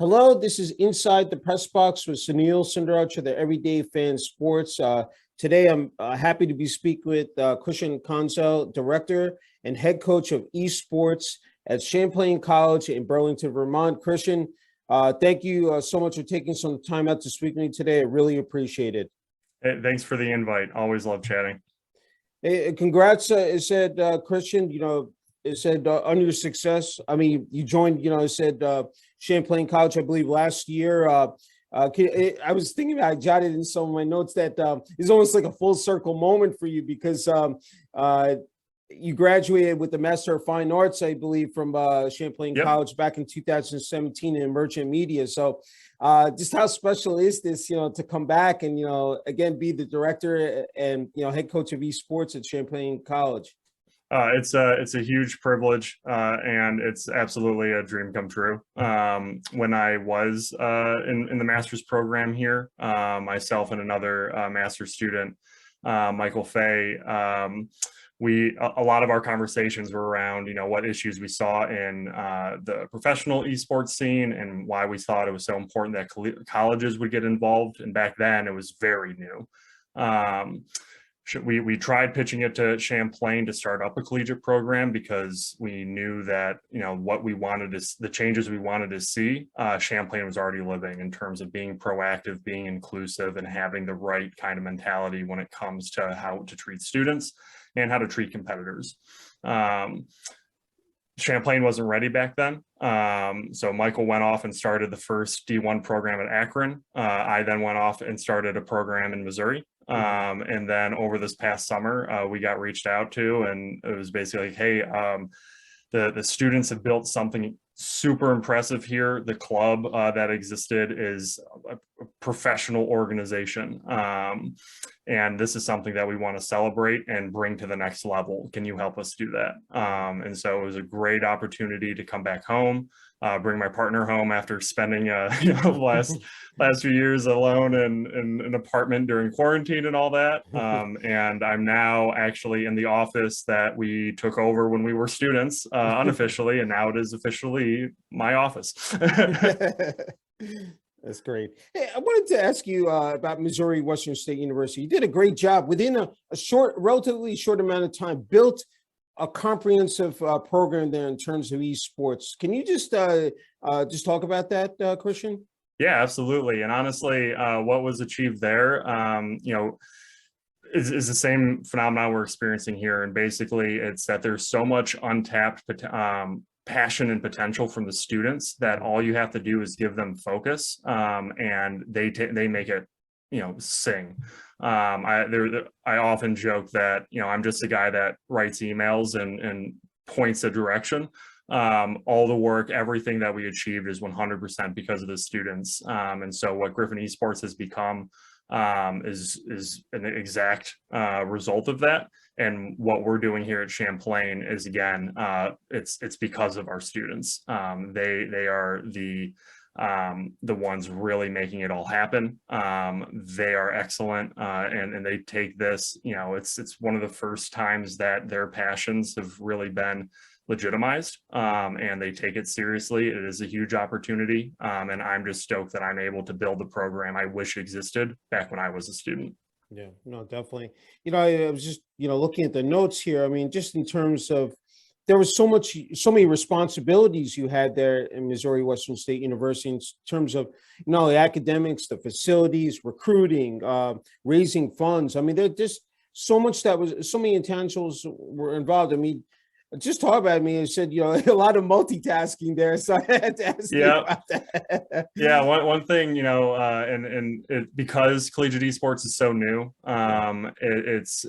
Hello, this is Inside the Press Box with Sunil Sunder Raj of the Everyday Fan Sports. Today, I'm happy to be speaking with Christian Konczal, Director and Head Coach of Esports at Champlain College in Burlington, Vermont. Christian, thank you so much for taking some time out to speak with me today. I really appreciate it. Hey, thanks for the invite. Always love chatting. Hey, congrats, it said, Christian, it said on your success. I mean, you joined, it said Champlain College, I believe, last year. I was thinking about, I jotted in some of my notes that it's almost like a full circle moment for you because you graduated with the Master of Fine Arts, I believe, from Champlain College back in 2017 in Merchant Media. So just how special is this, to come back and, again, be the director and, head coach of esports at Champlain College? It's a huge privilege, and it's absolutely a dream come true. When I was in the master's program here, myself and another master's student, Michael Fay, a lot of our conversations were around, what issues we saw in the professional esports scene and why we thought it was so important that colleges would get involved. And back then it was very new. We tried pitching it to Champlain to start up a collegiate program because we knew that, what we wanted to, the changes we wanted to see, Champlain was already living in terms of being proactive, being inclusive, and having the right kind of mentality when it comes to how to treat students and how to treat competitors. Champlain wasn't ready back then. So Michael went off and started the first D1 program at Akron. I then went off and started a program in Missouri. And then over this past summer, we got reached out to, and it was basically like, hey, the students have built something super impressive here. The club that existed is a professional organization. And this is something that we want to celebrate and bring to the next level. Can you help us do that? And so it was a great opportunity to come back home, bring my partner home after spending the last few years alone in an apartment during quarantine and all that. And I'm now actually in the office that we took over when we were students unofficially, and now it is officially my office. That's great. Hey, I wanted to ask you about Missouri Western State University. You did a great job within a relatively short amount of time, built a comprehensive program there in terms of esports. Can you just talk about that, Christian? Yeah, absolutely. And honestly, what was achieved there, is the same phenomenon we're experiencing here. And basically, it's that there's so much untapped passion and potential from the students that all you have to do is give them focus, and they make it, sing. I often joke that, I'm just a guy that writes emails and points a direction. All the work, everything that we achieved is 100% because of the students. And so what Griffin Esports has become is an exact result of that. And what we're doing here at Champlain is, again, it's because of our students. They are the ones really making it all happen. They are excellent, and they take this, it's one of the first times that their passions have really been legitimized, and they take it seriously. It is a huge opportunity, and I'm just stoked that I'm able to build the program I wish existed back when I was a student. Yeah, no, definitely. I was just, looking at the notes here. I mean, just in terms of, there was so many responsibilities you had there in Missouri Western State University in terms of, the academics, the facilities, recruiting, raising funds. I mean, there's just so much so many intangibles were involved. I mean, just talk about me and said, a lot of multitasking there. So I had to ask you about that. Yeah. One thing, because collegiate esports is so new, it's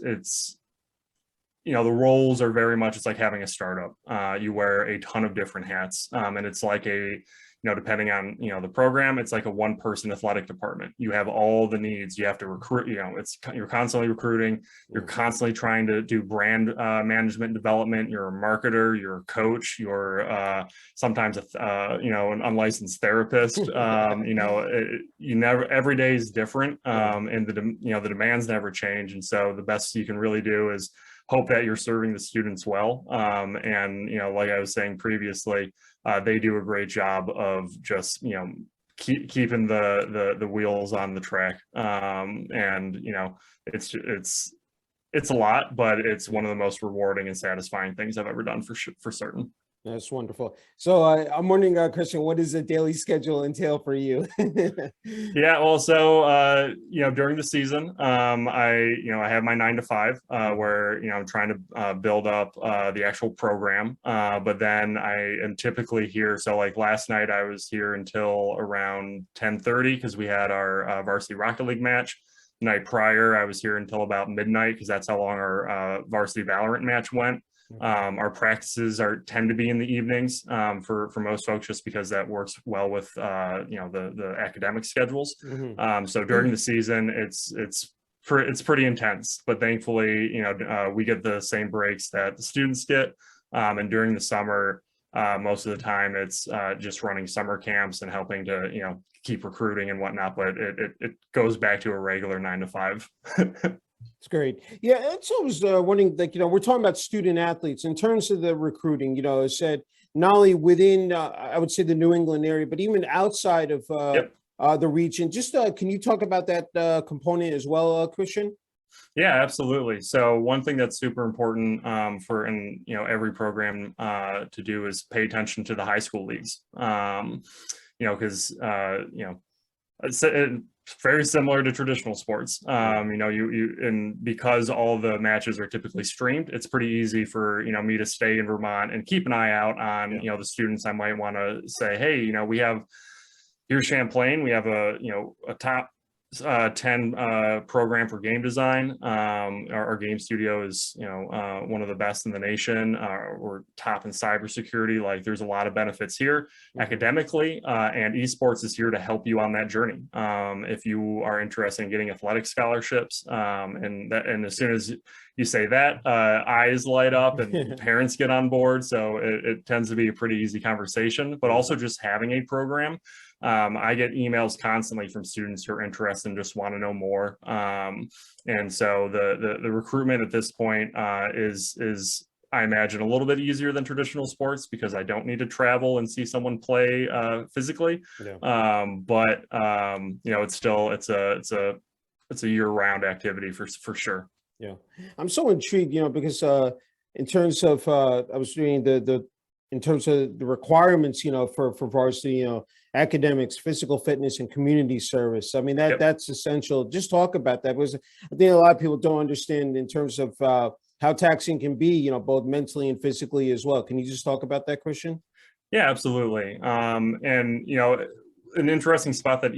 the roles are very much, it's like having a startup. You wear a ton of different hats, and it's like depending on, the program, it's like a one-person athletic department. You have all the needs. You have to recruit, you're constantly recruiting. You're constantly trying to do brand management development. You're a marketer, you're a coach, you're sometimes an unlicensed therapist. Every day is different, and the demands never change. And so the best you can really do is hope that you're serving the students well. And, you know, like I was saying previously, they do a great job of just, you know, keeping the wheels on the track. And, you know, it's a lot, but it's one of the most rewarding and satisfying things I've ever done for certain. That's wonderful. So I'm wondering, Christian, what does a daily schedule entail for you? Yeah, well, so you know, during the season, I have my 9 to 5, where, you know, I'm trying to build up the actual program, but then I am typically here. So like last night, I was here until around 10:30 because we had our varsity Rocket League match. The night prior, I was here until about midnight because that's how long our varsity Valorant match went. Our practices tend to be in the evenings for most folks, just because that works well with you know, the academic schedules. So during the season, it's pretty intense, but thankfully, you know, we get the same breaks that the students get. And during the summer, most of the time it's just running summer camps and helping to, you know, keep recruiting and whatnot. But it goes back to a regular 9 to 5. It's great. Yeah, that's what I was wondering, like, you know, we're talking about student athletes in terms of the recruiting, you know, it said not only within, I would say the New England area, but even outside of Yep. the region. Just can you talk about that component as well, Christian? Yeah, absolutely. So one thing that's super important in, you know, every program to do is pay attention to the high school leagues. You know, because you know, it's very similar to traditional sports. You know, and because all the matches are typically streamed, it's pretty easy for, you know, me to stay in Vermont and keep an eye out on, you know, the students. I might want to say, hey, you know, here's Champlain. We have you know, a top 10 program for game design. Our game studio is, you know, one of the best in the nation. We're top in cybersecurity. Like, there's a lot of benefits here academically, and esports is here to help you on that journey. If you are interested in getting athletic scholarships, and as soon as you say that, eyes light up and parents get on board. So it tends to be a pretty easy conversation, but also just having a program. I get emails constantly from students who are interested and just want to know more. And so the recruitment at this point is, I imagine, a little bit easier than traditional sports because I don't need to travel and see someone play physically. Yeah. But you know, it's a year-round activity for sure. Yeah, I'm so intrigued, you know, because in terms of I was doing in terms of the requirements, you know, for varsity, you know, academics, physical fitness, and community service. I mean, that's essential. Just talk about that, because I think a lot of people don't understand in terms of how taxing can be, you know, both mentally and physically as well. Can you just talk about that, Christian? Yeah, absolutely. And, you know, an interesting spot that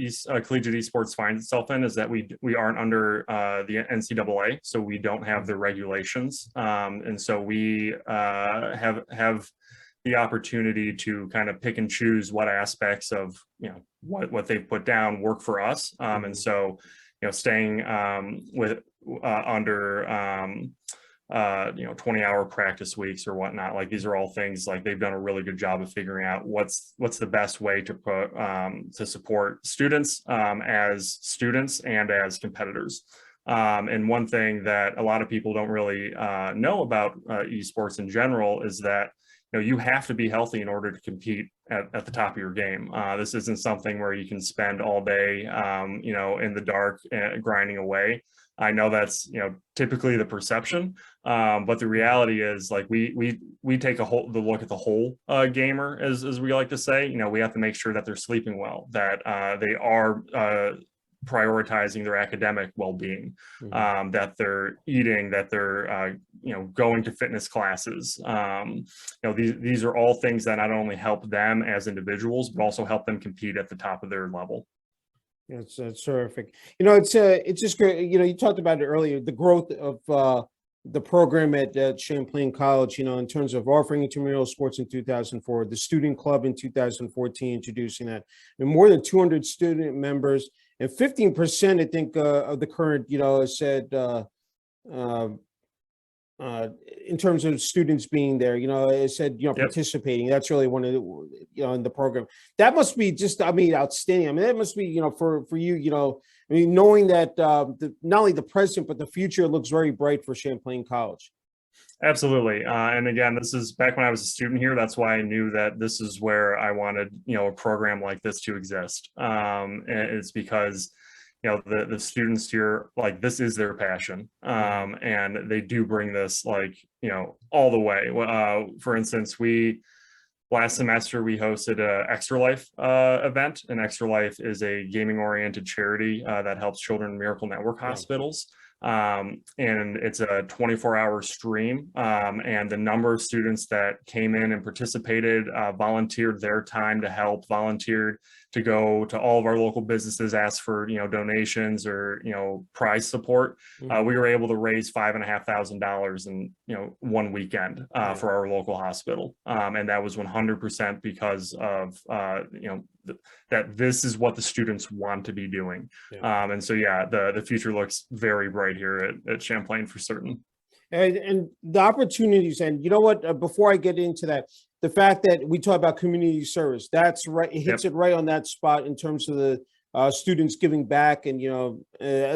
collegiate esports finds itself in is that we aren't under the NCAA, so we don't have the regulations, and so we have the opportunity to kind of pick and choose what aspects of, you know, what they've put down work for us, and so, you know, staying with under you know, 20-hour practice weeks or whatnot. Like, these are all things, like, they've done a really good job of figuring out what's the best way to put to support students as students and as competitors. And one thing that a lot of people don't really know about esports in general is that, you know, you have to be healthy in order to compete at the top of your game. This isn't something where you can spend all day, you know, in the dark grinding away. I know that's, you know, typically the perception, but the reality is, like, we take the look at the whole gamer, as we like to say. You know, we have to make sure that they're sleeping well, that they are prioritizing their academic well-being, that they're eating, that they're you know, going to fitness classes. You know, these are all things that not only help them as individuals, but also help them compete at the top of their level. That's terrific. You know, it's just great. You know, you talked about it earlier, the growth of the program at Champlain College, you know, in terms of offering intramural sports in 2004, the student club in 2014, introducing that, and more than 200 student members, and 15%, I think, of the current, you know, said in terms of students being there, you know, it said, you know, participating. That's really one of the, you know, in the program. That must be just, I mean, outstanding. I mean, that must be, you know, for you, you know, I mean, knowing that not only the present, but the future looks very bright for Champlain College. Absolutely. And again, this is back when I was a student here. That's why I knew that this is where I wanted, a program like this to exist. And it's because, the students here, like, this is their passion. And they do bring this, like, all the way. For instance, last semester, we hosted a Extra Life event, and Extra Life is a gaming-oriented charity that helps children in Miracle Network hospitals. And it's a 24-hour stream, and the number of students that came in and participated, volunteered their time to help, volunteered to go to all of our local businesses, ask for donations or prize support. We were able to raise $5,500 in one weekend for our local hospital, and that was 100% because of that this is what the students want to be doing. And so the future looks very bright here at Champlain for certain. And the opportunities, and you know what, before I get into that, the fact that we talk about community service, that's right, it hits it right on that spot in terms of the students giving back, and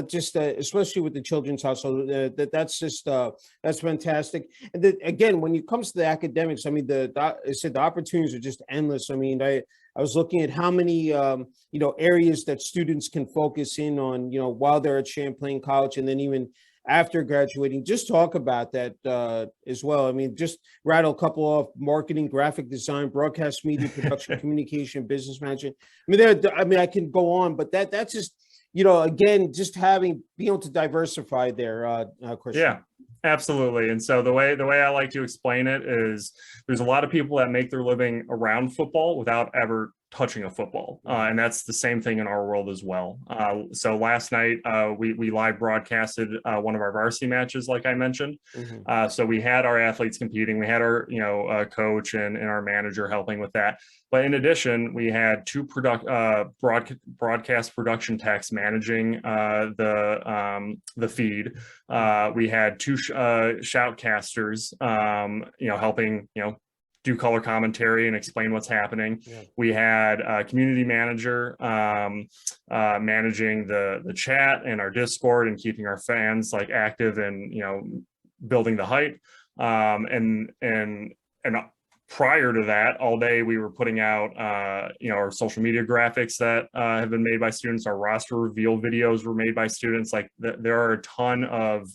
just especially with the children's hospital, that's fantastic. And then again, when it comes to the academics, I mean, I said the opportunities are just endless. I mean, I was looking at how many areas that students can focus in on while they're at Champlain College, and then even after graduating. Just talk about that as well. I mean, just rattle a couple off: marketing, graphic design, broadcast media production, communication, business management. I mean, I can go on, but that's just, again, just being able to diversify there, Christian. Yeah, absolutely. And so the way I like to explain it is there's a lot of people that make their living around football without ever touching a football. And that's the same thing in our world as well. So last night, we live broadcasted one of our varsity matches, like I mentioned. So we had our athletes competing. We had our, coach and our manager helping with that. But in addition, we had two broadcast production techs managing the feed. We had two shoutcasters, helping, do color commentary and explain what's happening. We had a community manager managing the chat and our Discord and keeping our fans like active and building the hype. And prior to that, all day we were putting out our social media graphics that have been made by students. Our roster reveal videos were made by students. Like there are a ton of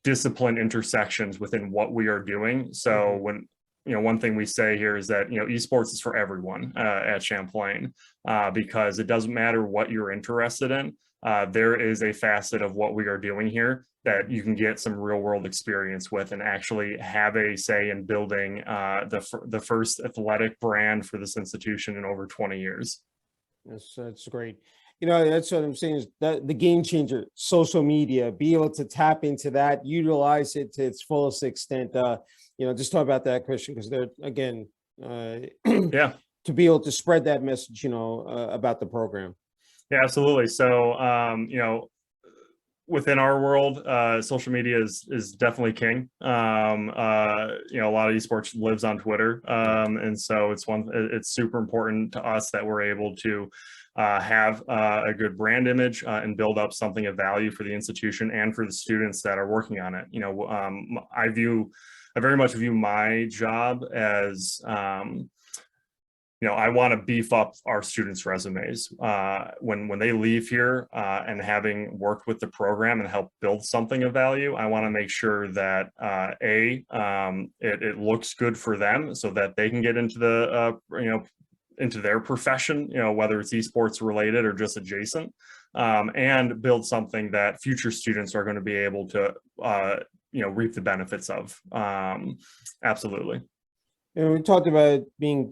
discipline intersections within what we are doing. So when one thing we say here is that esports is for everyone at Champlain, because it doesn't matter what you're interested in. There is a facet of what we are doing here that you can get some real world experience with and actually have a say in building the first athletic brand for this institution in over 20 years. That's great. That's what I'm saying is that the game changer, social media, be able to tap into that, utilize it to its fullest extent. Just talk about that, Christian, because they're, again, to be able to spread that message, about the program. Yeah, absolutely. So, within our world, social media is definitely king. A lot of esports lives on Twitter. And so it's super important to us that we're able to have a good brand image and build up something of value for the institution and for the students that are working on it. I very much view my job as, I want to beef up our students' resumes when they leave here, and having worked with the program and help build something of value. I want to make sure that it looks good for them so that they can get into into their profession, whether it's esports related or just adjacent, and build something that future students are going to be able to, reap the benefits of. Absolutely. And we talked about being,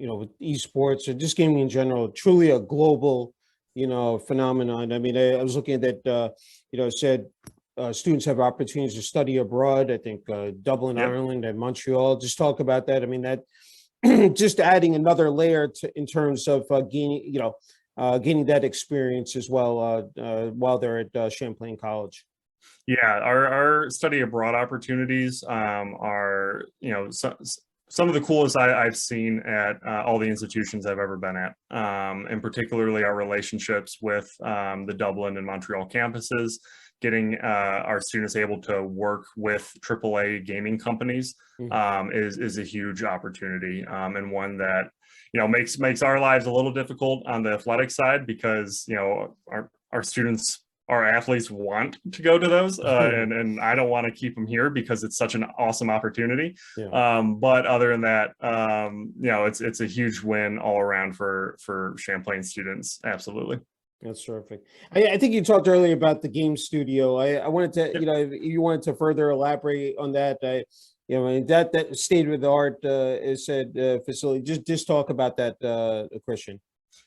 with esports or just gaming in general, truly a global, phenomenon. I mean, I was looking at that, it said students have opportunities to study abroad. I think Dublin, Ireland, and Montreal. Just talk about that. I mean, that just adding another layer in terms of gaining that experience as well while they're at Champlain College. Yeah, our study abroad opportunities are, some of the coolest I've seen at all the institutions I've ever been at, and particularly our relationships with the Dublin and Montreal campuses. getting our students able to work with AAA gaming companies is a huge opportunity, and one that, you know, makes our lives a little difficult on the athletic side, because, you know, our students, our athletes want to go to those, and I don't want to keep them here because it's such an awesome opportunity. Yeah. But other than that, you know, it's a huge win all around for Champlain students. Absolutely. That's terrific. I think you talked earlier about the game studio. I wanted to, you know, if you wanted to further elaborate on that. You know, that state of the art is said facility. Just talk about that, Christian.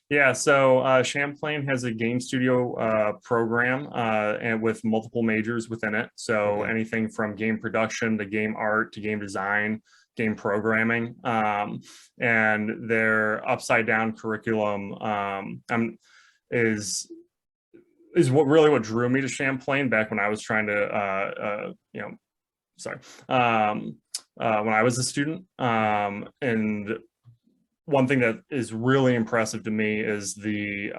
Yeah, so Champlain has a game studio program and with multiple majors within it. So Okay. anything from game production to game art to game design, game programming, and their upside down curriculum is what drew me to Champlain back when I was trying to you know, sorry, when I was a student, and one thing that is really impressive to me is the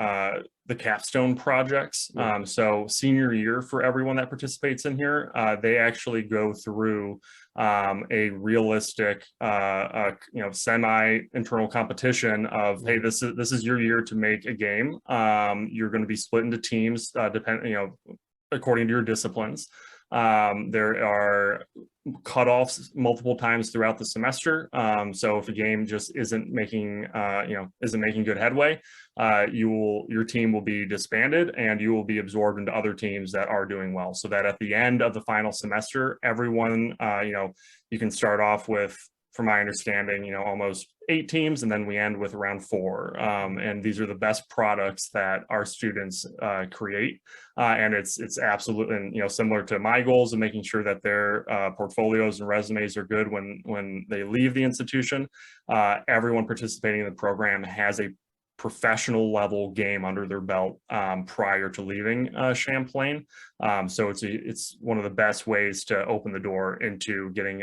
capstone projects. So senior year, for everyone that participates in here, they actually go through a realistic, you know, semi-internal competition of, hey, this is your year to make a game. You're going to be split into teams, you know, according to your disciplines. There are cutoffs multiple times throughout the semester. So if a game just isn't making, you know, isn't making good headway, your team will be disbanded and you will be absorbed into other teams that are doing well. So that at the end of the final semester, everyone, you know, you can start off with, from my understanding, you know, almost 8 teams, and then we end with around 4. And these are the best products that our students create. And it's absolutely, and, you know, similar to my goals of making sure that their portfolios and resumes are good when they leave the institution. Everyone participating in the program has a professional level game under their belt prior to leaving Champlain. So it's one of the best ways to open the door into getting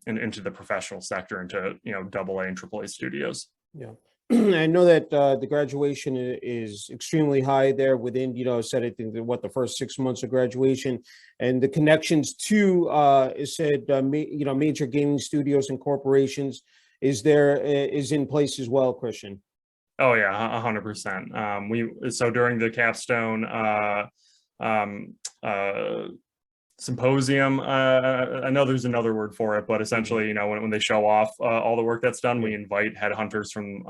into the professional sector, into, you know, AA and AAA studios. Yeah. I know that the graduation is extremely high there within, you know, said, I think what the first 6 months of graduation, and the connections to is said, you know, major gaming studios and corporations is in place as well, Christian. Oh yeah, 100%. So during the capstone um, symposium, I know there's another word for it, but essentially, you know, when they show off all the work that's done, we invite headhunters from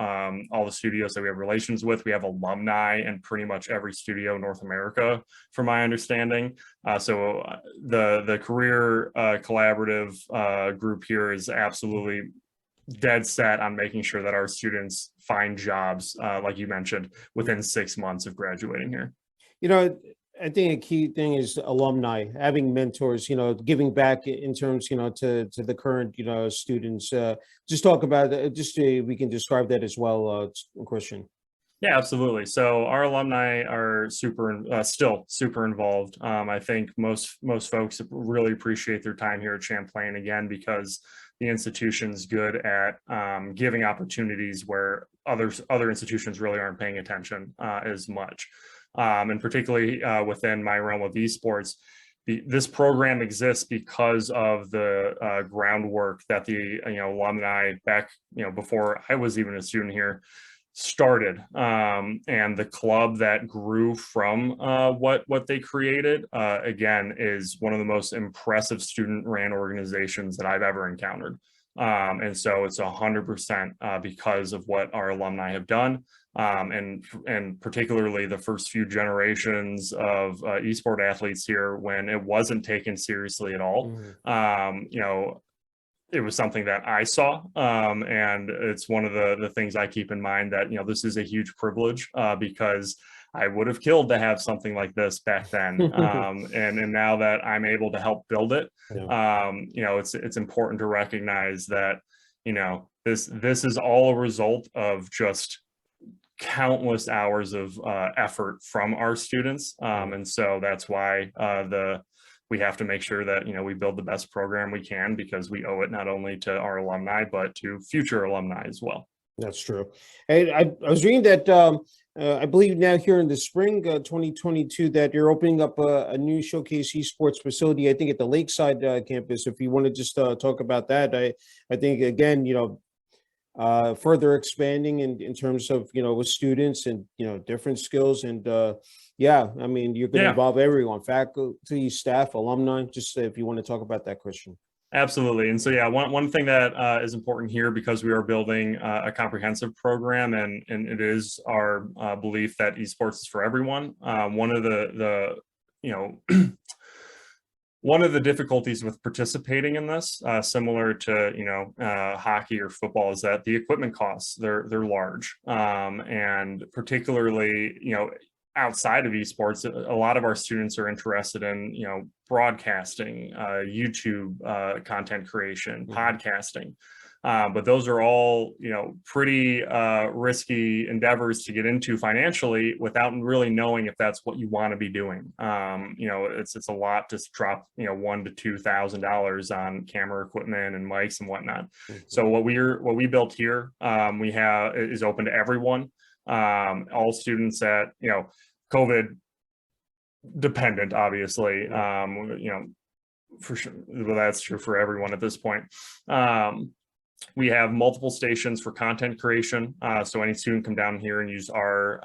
all the studios that we have relations with. We have alumni in pretty much every studio in North America, from my understanding. So the career collaborative group here is absolutely dead set on making sure that our students find jobs, like you mentioned, within 6 months of graduating here. You know, I think a key thing is alumni, having mentors, you know, giving back in terms, you know, to the current, you know, students. Just talk about it, we can describe that as well, Christian. Yeah, absolutely. So our alumni are still super involved. I think most folks really appreciate their time here at Champlain, again, because the institution's good at giving opportunities where other institutions really aren't paying attention as much. And particularly within my realm of esports, this program exists because of the groundwork that the, you know, alumni back, you know, before I was even a student here, started, and the club that grew from what they created, again, is one of the most impressive student-ran organizations that I've ever encountered. And so it's 100% because of what our alumni have done, and particularly the first few generations of esport athletes here, when it wasn't taken seriously at all. You know, it was something that I saw, and it's one of the things I keep in mind, that, you know, this is a huge privilege, because I would have killed to have something like this back then. And now that I'm able to help build it, Yeah. you know, it's important to recognize that, you know, this is all a result of just countless hours of effort from our students. And so that's why we have to make sure that, you know, we build the best program we can, because we owe it not only to our alumni, but to future alumni as well. That's true. And I was reading that I believe now here in the spring 2022 that you're opening up a new Showcase Esports facility, I think at the Lakeside campus. If you want to just talk about that, I think again, further expanding in terms of, with students and, different skills. And yeah, I mean, you're going to Yeah. involve everyone, faculty, staff, alumni. Just if you want to talk about that, Christian. Absolutely. And so, yeah, one thing that is important here, because we are building a comprehensive program, and it is our belief that esports is for everyone. One of the one of the difficulties with participating in this, similar to hockey or football, is that the equipment costs, they're large, and particularly outside of esports, a lot of our students are interested in broadcasting, YouTube content creation, podcasting. But those are all, pretty risky endeavors to get into financially without really knowing if that's what you want to be doing. It's a lot to drop, $1,000 to $2,000 on camera equipment and mics and whatnot. So what we built here, is open to everyone, all students at, COVID dependent, obviously, for sure. Well, that's true for everyone at this point. We have multiple stations for content creation. So any student can come down here and use our,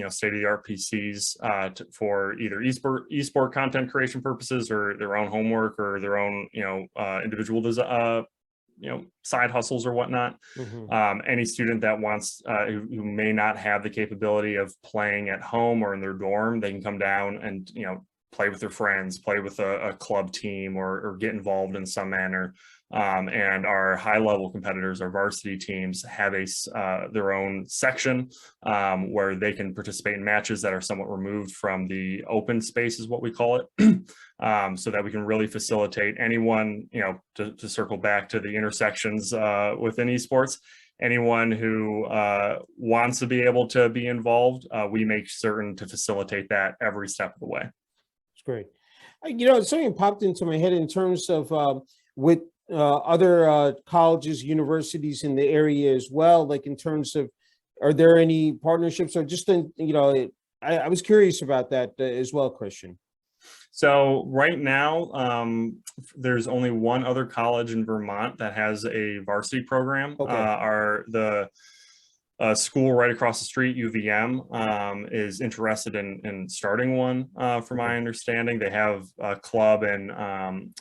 state-of-the-art PCs for either esport content creation purposes, or their own homework, or their own, individual side hustles or whatnot. Any student that wants, who may not have the capability of playing at home or in their dorm, they can come down and, play with their friends, play with a club team, or get involved in some manner. And our high-level competitors, our varsity teams, have their own section where they can participate in matches that are somewhat removed from the open space, is what we call it, so that we can really facilitate anyone, to circle back to the intersections within esports. Anyone who wants to be able to be involved, we make certain to facilitate that every step of the way. It's great. Something popped into my head in terms of with other colleges, universities in the area as well, like in terms of, are there any partnerships, or just I was curious about that as well, Christian. So right now, there's only one other college in Vermont that has a varsity program. Okay. The school right across the street, UVM, is interested in starting one. From my understanding, they have a club, and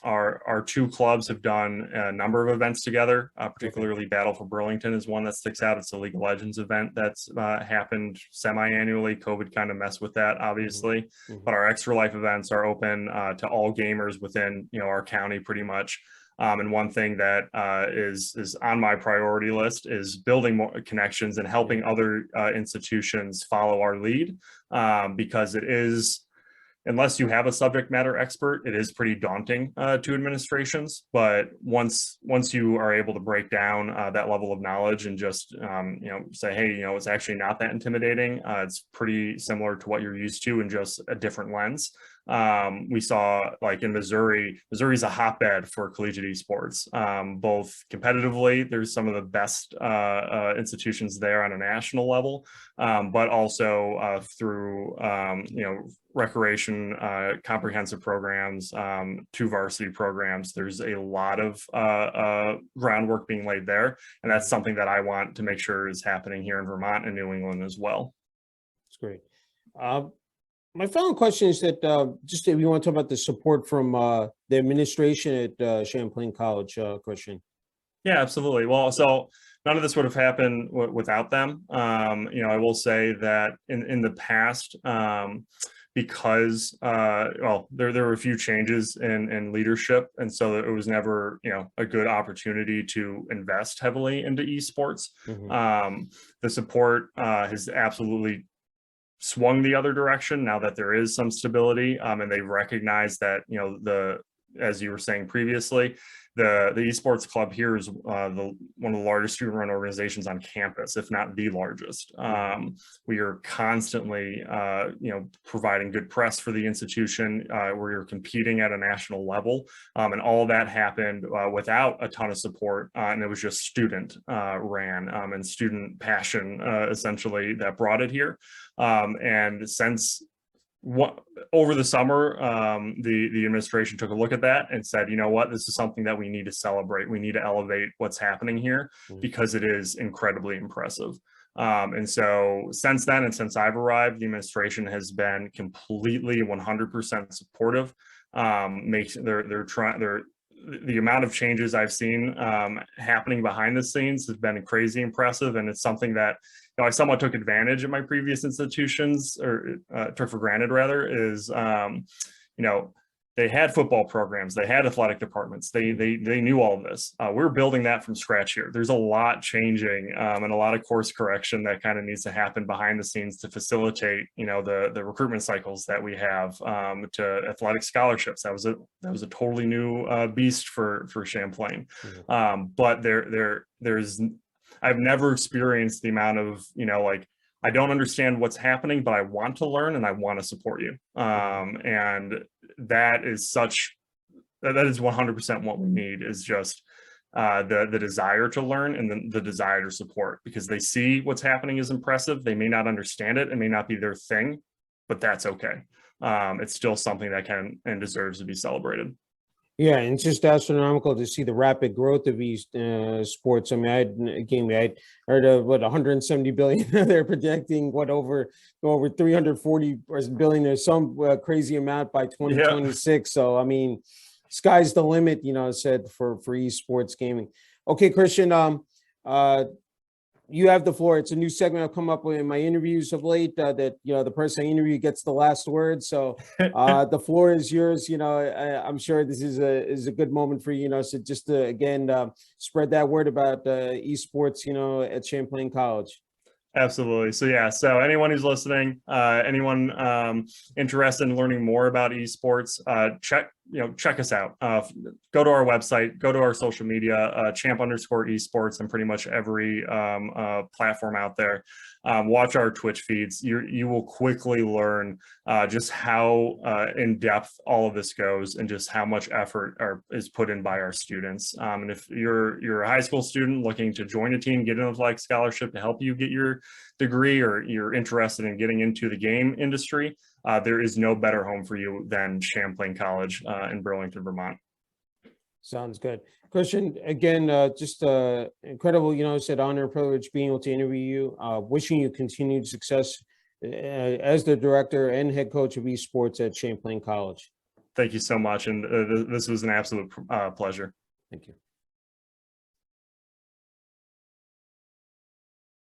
our two clubs have done a number of events together. Particularly, Battle for Burlington is one that sticks out. It's a League of Legends event that's happened semi-annually. COVID kind of messed with that, obviously. But our Extra Life events are open to all gamers within our county, pretty much. And one thing that is on my priority list is building more connections and helping other institutions follow our lead, because it is, unless you have a subject matter expert, it is pretty daunting to administrations. But once you are able to break down that level of knowledge and just say, hey, it's actually not that intimidating. It's pretty similar to what you're used to, in just a different lens. We saw, like in Missouri's a hotbed for collegiate esports, both competitively. There's some of the best institutions there on a national level, but also through recreation, comprehensive programs, to varsity programs. There's a lot of groundwork being laid there, and that's something that I want to make sure is happening here in Vermont and New England as well. That's great. My final question is that just if you want to talk about the support from the administration at Champlain College, Christian. Yeah, absolutely. Well, so none of this would have happened without them. I will say that in the past, because there were a few changes in leadership, and so it was never a good opportunity to invest heavily into esports. The support has absolutely swung the other direction now that there is some stability, and they recognize that the as you were saying previously, the esports club here is one of the largest student-run organizations on campus, if not the largest. We are constantly, providing good press for the institution. We're competing at a national level, and all that happened without a ton of support, and it was just student ran and student passion, essentially, that brought it here. And since over the summer, the administration took a look at that and said, you know what, this is something that we need to celebrate. We need to elevate what's happening here because it is incredibly impressive. And so since then, and since I've arrived, the administration has been completely 100% supportive. The amount of changes I've seen happening behind the scenes has been crazy impressive, and it's something that I somewhat took advantage of my previous institutions, or took for granted rather, is they had football programs, they had athletic departments, they knew all of this. We're building that from scratch here. There's a lot changing and a lot of course correction that kind of needs to happen behind the scenes to facilitate, the recruitment cycles that we have, to athletic scholarships. That was a totally new beast for Champlain. But there's I've never experienced the amount of, I don't understand what's happening, but I want to learn and I want to support you. And that is 100% what we need, is just the desire to learn and the desire to support, because they see what's happening is impressive. They may not understand it. It may not be their thing, but that's okay. It's still something that can and deserves to be celebrated. Yeah, and it's just astronomical to see the rapid growth of sports. I mean, I heard of 170 billion. They're projecting over 340 billion. There's some crazy amount by 2026. So I mean, sky's the limit. Said for esports gaming. Okay, Christian. You have the floor. It's a new segment I've come up with in my interviews of late, that the person I interview gets the last word. So the floor is yours. I'm sure this is a good moment for you. So just to again spread that word about esports, at Champlain College. Absolutely. So anyone who's listening, anyone interested in learning more about esports, check us out. Go to our website, go to our social media, champ_esports, and pretty much every platform out there. Watch our Twitch feeds. You will quickly learn just how in depth all of this goes, and just how much effort is put in by our students. And if you're a high school student looking to join a team, get an athletic scholarship to help you get your degree, or you're interested in getting into the game industry, there is no better home for you than Champlain College in Burlington, Vermont. Sounds good. Christian, again, just incredible, said honor and privilege being able to interview you. Wishing you continued success as the director and head coach of esports at Champlain College. Thank you so much. And this was an absolute pleasure. Thank you.